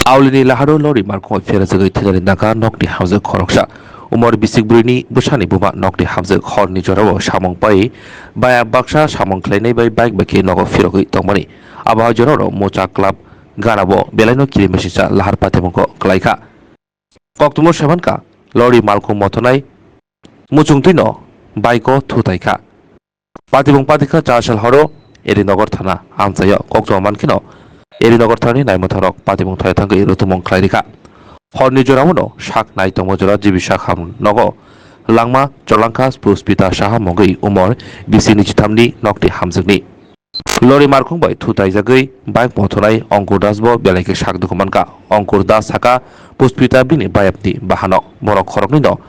Aulini laharo lori marko fera jagai thidari naga nokni hamjak khoroksa umor bisik burini busani buma nokni hamjak khorni jorao samong pai baya baksa samong khlainai bai bike baki nogo firogoi tongmani abah jorao mocha club ganabo belaino kilimesisa lahar patemongko klaika koktumo sebanka lori marko motonai muchungtino baiko thutaika patimong patika chasal horo erinogor thana amchayo koktumo mankino erinogor thani naimotharok patimong thai thangkai rutumong khlairika horni joramono sak nai tongmo jora jibisa kham nogo langma cholangka puspita saha mongoi umor bisini chithamni nokti hamjakni lori markhong bai thutai jagai bike mothonai Ankur Das bo belaike sak dukumanka Ankur Das saka puspita bini bayapni bahano borok khorokni no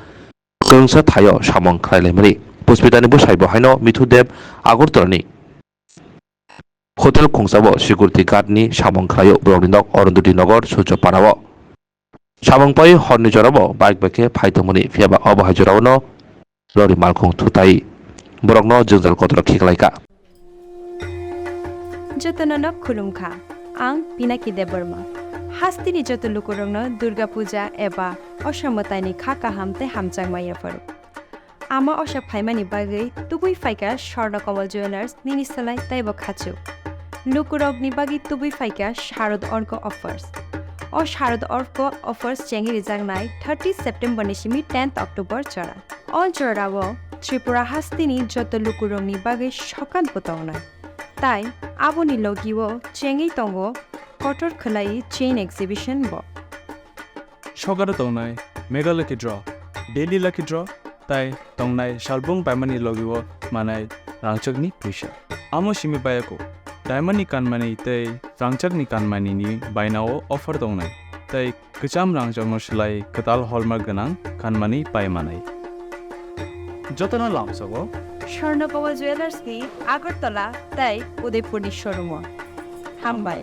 kungsa thayo samong khlailai puspitani bo saibo haino Mithudev Agartalani hotel khungsabo security guard ni samong khlayo borokni nok Arundhati Nagar Sujo Parao samong pai horni jorabo bike bake phaitongmani phiaba obahai jorano lori markhong thutai borokno jongjal kotor khiklaika जतननक खुलुमखा आं पिनाकी देबर्मा हास्तिनि जत लुकुरंनो दुर्गा पूजा एबा असमतानि खाका हामते हामचांगमाया फरु आमा अशा फाइमानि बागै तुबुइ फाइका स्वर्ण कमल jewellers निनिसलाय ताइब खाचु लुकुरगनि बागै तुबुइ फाइका शारद अर्क offers अ शारद अर्क अफर्स चेंगि रिजांगनाय 30 सेप्टेम्बर निसिमि 10 अक्टोबर चरा अल चराव त्रिपुरा हास्तिनि जत लुकुरंनि बागै सकान पतावनाय তাই আবনি লগিও চেঙ্গি তঙ্গ কটর খলাই চেইন এক্সিবিশন ব সগার তংনাই mega lucky draw daily lucky draw তাই তংনাই শালবং পাইমানি লগিও মানাই রাংচকনি পয়সা আমো সিমি বায়াকো ডায়মন্ডনি কানমানি তাই রাংচকনি কানমানি নি বাইনাও অফার তংনাই তাই কচাম রাংচকনো সলাই কতাল হলমার্ক গনাং কানমানি পাইমানাই যতনা লামসগো স্বর্ণকমল জুয়েলার্স নি আগরতলা তাই উদয়পুরনি শোরুম হামবাই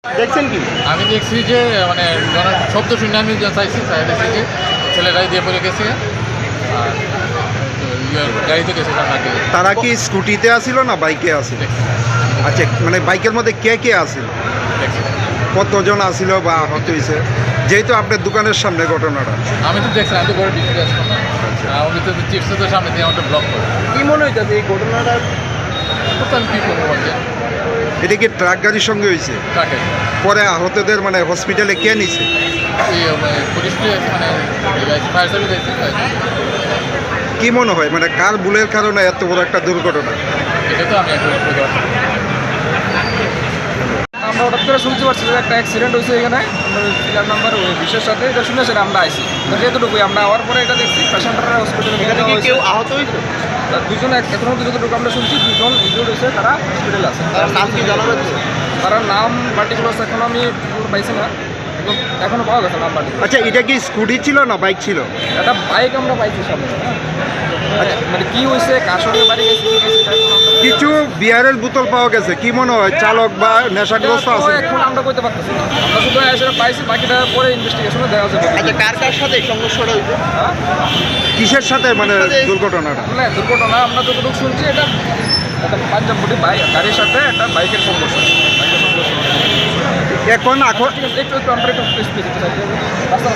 দেখছেন কি আমি দেখছি যে মানে শব্দ শুনে আমি চাইছি দেখছি যে ছেলেরাই দিয়ে পড়ে গেছে আর গাড়িতে গেছে তারা কি স্কুটিতে আসিল না বাইকে আসিল? আচ্ছা, মানে বাইকের মধ্যে কে কে আসিল, কতজন আসিল বা আহত হয়েছে? যেহেতু আপনার দোকানের সামনে ঘটনাটা আমি তো দেখছি, আমি তো ঘরে ডিউটি আসলাম না, আমি তো চিপসের সামনে দিয়ে আমাকে ব্লক করে। কি মনে হইতেছে এই ঘটনাটা? আমি কি করবো বলতে, এটা কি ট্রাক গাড়ির সঙ্গে হয়েছে? ট্রাকে পরে আহতদের মানে হসপিটালে কে নিছে? পুলিশ মানে ফায়ার সার্ভিস আছে। কি মনে হয় মানে কার ভুলের কারণে এত বড় একটা দুর্ঘটনা? এটা তো আমি আমরা হঠাৎ করে শুনতে পারছি যে একটা অ্যাক্সিডেন্ট হয়েছে এখানে ফিলার নাম্বার ওই বিশের সাথে, এটা শুনেছেন আমরা আইসি যেহেতুটুকুই আমরা হওয়ার পরে এটা দেখছি পেশেন্টরা হসপিটালে কেউ আহত হয়েছে? দুজন এখনও যতটুকু আমরা শুনছি দুজন ইনজুর্ড হয়েছে, তারা হসপিটালে আছে। নাম কি জানা যাচ্ছে? তারা নাম পার্টিকুলার এখনও আমি পাইছি না, এখনও পাওয়া গেছে নাম পার্টিকুলার। আচ্ছা, এটা কি স্কুটি ছিল না বাইক ছিল? একটা বাইক আমরা পাইছি সামনে, মানে কি হয়েছে কার সঙ্গে বাড়ি গেছে কিছু বিয়ারের বোতল পাওয়া গেছে, কি মনে হয় চালক বা নেশাগ্রস্ত আছে? এখন আমরা কইতে পারতেছি না, আমরা শুধু এসে পাইছি, বাকিটা পরে ইনভেস্টিগেশনে দেখা যাবে। আচ্ছা, কার কার সাথে সংঘর্ষটা হইছে? কিসের সাথে মানে দুর্ঘটনাটা? মানে দুর্ঘটনা আমরা যতটুকু শুনছি এটা একটা পাঞ্জাব বডি গাড়ির সাথে একটা বাইকের সংঘর্ষ। এখন একটু আমরা একটু রাস্তা